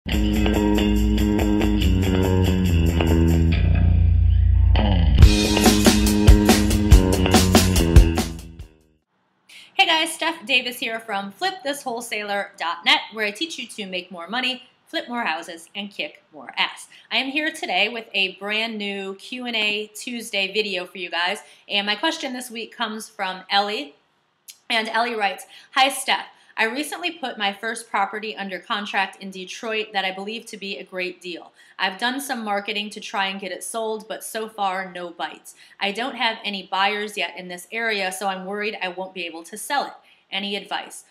Hey guys, Steph Davis here from flipthiswholesaler.net, where I teach you to make more money, flip more houses, and kick more ass. I am here today with a brand new Q&A Tuesday video for you guys, and my question this week comes from Ellie, and Ellie writes, "Hi Steph, I recently put my first property under contract in Detroit that I believe to be a great deal. I've done some marketing to try and get it sold, but so far no bites. I don't have any buyers yet in this area, so I'm worried I won't be able to sell it. Any advice?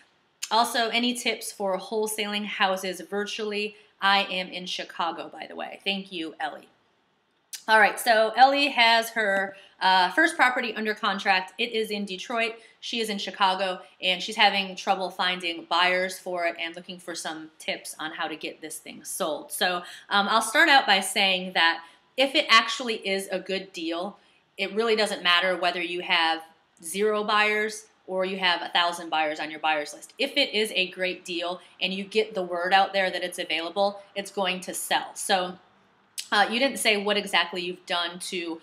Also, any tips for wholesaling houses virtually? I am in Chicago, by the way. Thank you, Ellie." All right, so Ellie has her first property under contract. It is in Detroit. She is in Chicago, and she's having trouble finding buyers for it and looking for some tips on how to get this thing sold. So I'll start out by saying that if it actually is a good deal, it really doesn't matter whether you have 0 buyers or you have 1,000 buyers on your buyers list. If it is a great deal and you get the word out there that it's available, it's going to sell. So you didn't say what exactly you've done to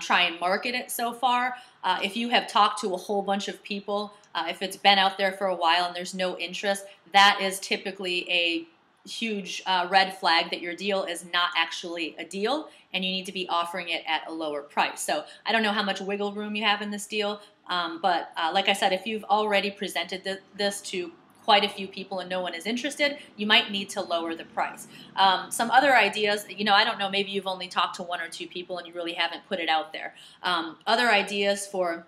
try and market it so far. If you have talked to a whole bunch of people, if it's been out there for a while and there's no interest, that is typically a huge red flag that your deal is not actually a deal and you need to be offering it at a lower price. So I don't know how much wiggle room you have in this deal, but like I said, if you've already presented this to quite a few people and no one is interested, you might need to lower the price. Some other ideas, I don't know, maybe you've only talked to 1 or 2 people and you really haven't put it out there. Other ideas for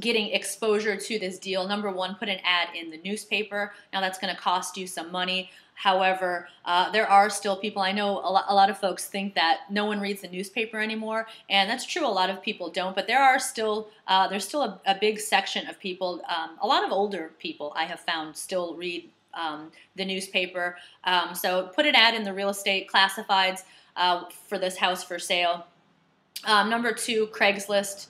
getting exposure to this deal: number 1, put an ad in the newspaper. Now that's going to cost you some money. However, there are still people, I know a lot of folks think that no one reads the newspaper anymore, and that's true, a lot of people don't, but there are still, there's still a big section of people, a lot of older people I have found still read the newspaper. So put an ad in the real estate classifieds for this house for sale. Number 2, Craigslist.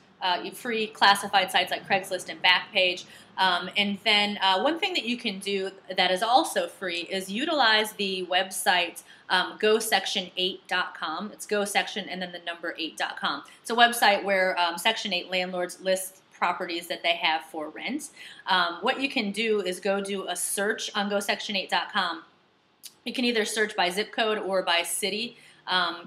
Free classified sites like Craigslist and Backpage. And then one thing that you can do that is also free is utilize the website gosection8.com. It's gosection and then the number 8.com. It's a website where Section 8 landlords list properties that they have for rent. What you can do is go do a search on gosection8.com. You can either search by zip code or by city.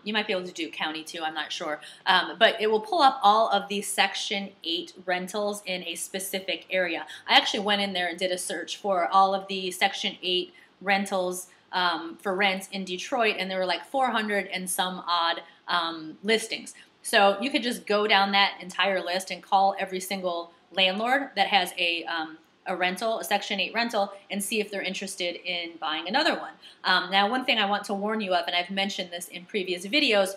You might be able to do county too, I'm not sure. But it will pull up all of the Section 8 rentals in a specific area. I actually went in there and did a search for all of the Section 8 rentals for rent in Detroit, and there were like 400 and some odd listings. So you could just go down that entire list and call every single landlord that has a rental, a Section 8 rental, and see if they're interested in buying another one. Now, one thing I want to warn you of, and I've mentioned this in previous videos,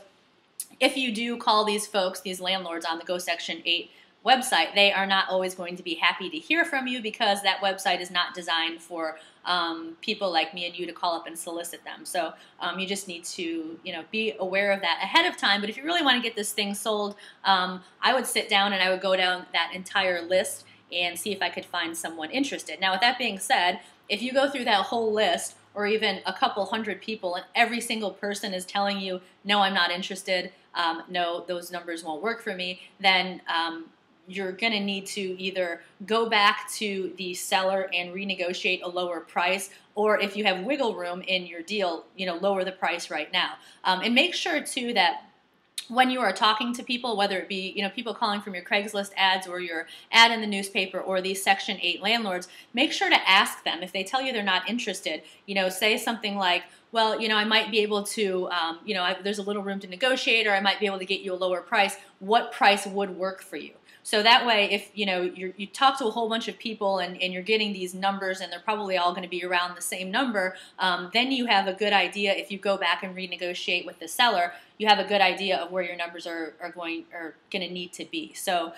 if you do call these folks, these landlords on the Go Section 8 website, they are not always going to be happy to hear from you because that website is not designed for people like me and you to call up and solicit them. So you just need to, be aware of that ahead of time. But if you really want to get this thing sold, I would sit down and I would go down that entire list and see if I could find someone interested. Now, with that being said, if you go through that whole list, or even a couple hundred people, and every single person is telling you, no, I'm not interested, no, those numbers won't work for me, then you're going to need to either go back to the seller and renegotiate a lower price, or if you have wiggle room in your deal, lower the price right now. And make sure, too, that when you are talking to people, whether it be people calling from your Craigslist ads or your ad in the newspaper or these Section 8 landlords, make sure to ask them. If they tell you they're not interested, say something like, well, I might be able to, there's a little room to negotiate, or I might be able to get you a lower price. What price would work for you? So that way, if you talk to a whole bunch of people and you're getting these numbers and they're probably all going to be around the same number, then you have a good idea. If you go back and renegotiate with the seller, you have a good idea of where your numbers are going to need to be. So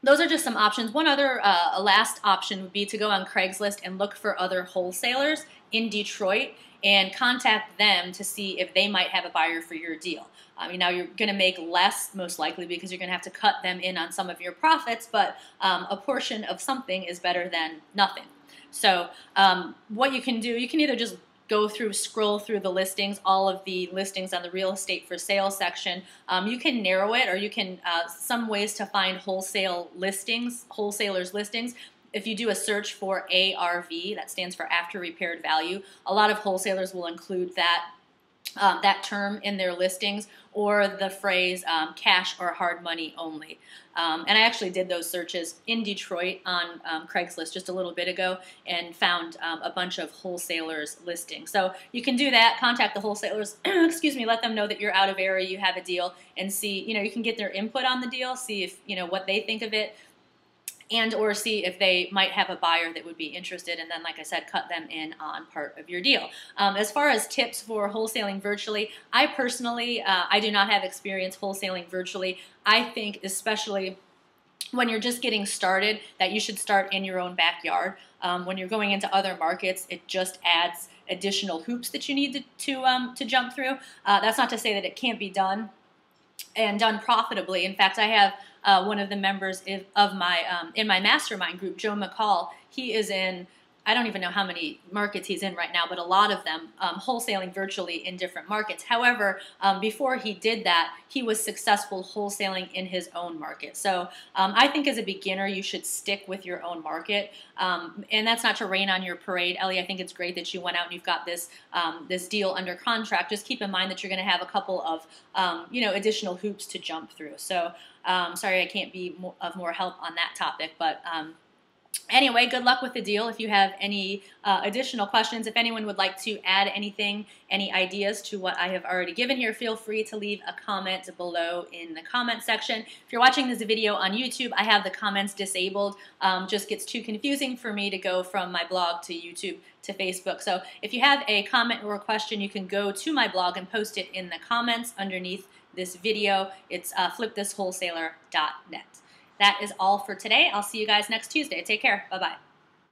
those are just some options. One other last option would be to go on Craigslist and look for other wholesalers in Detroit and contact them to see if they might have a buyer for your deal. Now you're going to make less, most likely, because you're going to have to cut them in on some of your profits, but a portion of something is better than nothing. So what you can do, you can either just scroll through the listings, all of the listings on the real estate for sale section. You can narrow it, or you can, some ways to find wholesale listings, wholesalers listings. If you do a search for ARV, that stands for after repaired value, a lot of wholesalers will include that that term in their listings, or the phrase cash or hard money only. And I actually did those searches in Detroit on Craigslist just a little bit ago and found a bunch of wholesalers listings. So you can do that, contact the wholesalers, excuse me, let them know that you're out of area, you have a deal, and see, you can get their input on the deal, see if, what they think of it, and or see if they might have a buyer that would be interested, and then, like I said, cut them in on part of your deal. As far as tips for wholesaling virtually, I personally, I do not have experience wholesaling virtually. I think, especially when you're just getting started, that you should start in your own backyard. When you're going into other markets, it just adds additional hoops that you need to jump through. That's not to say that it can't be done and done profitably. In fact, I have one of the members of my in my mastermind group, Joe McCall. He is in, I don't even know how many markets he's in right now, but a lot of them, wholesaling virtually in different markets. However, before he did that, he was successful wholesaling in his own market. So I think as a beginner, you should stick with your own market. And that's not to rain on your parade, Ellie. I think it's great that you went out and you've got this this deal under contract. Just keep in mind that you're going to have a couple of additional hoops to jump through. So sorry I can't be of more help on that topic, but anyway, good luck with the deal. If you have any additional questions, if anyone would like to add anything, any ideas to what I have already given here, feel free to leave a comment below in the comment section. If you're watching this video on YouTube, I have the comments disabled. Just gets too confusing for me to go from my blog to YouTube to Facebook. So if you have a comment or a question, you can go to my blog and post it in the comments underneath this video. It's flipthiswholesaler.net. That is all for today. I'll see you guys next Tuesday. Take care. Bye-bye.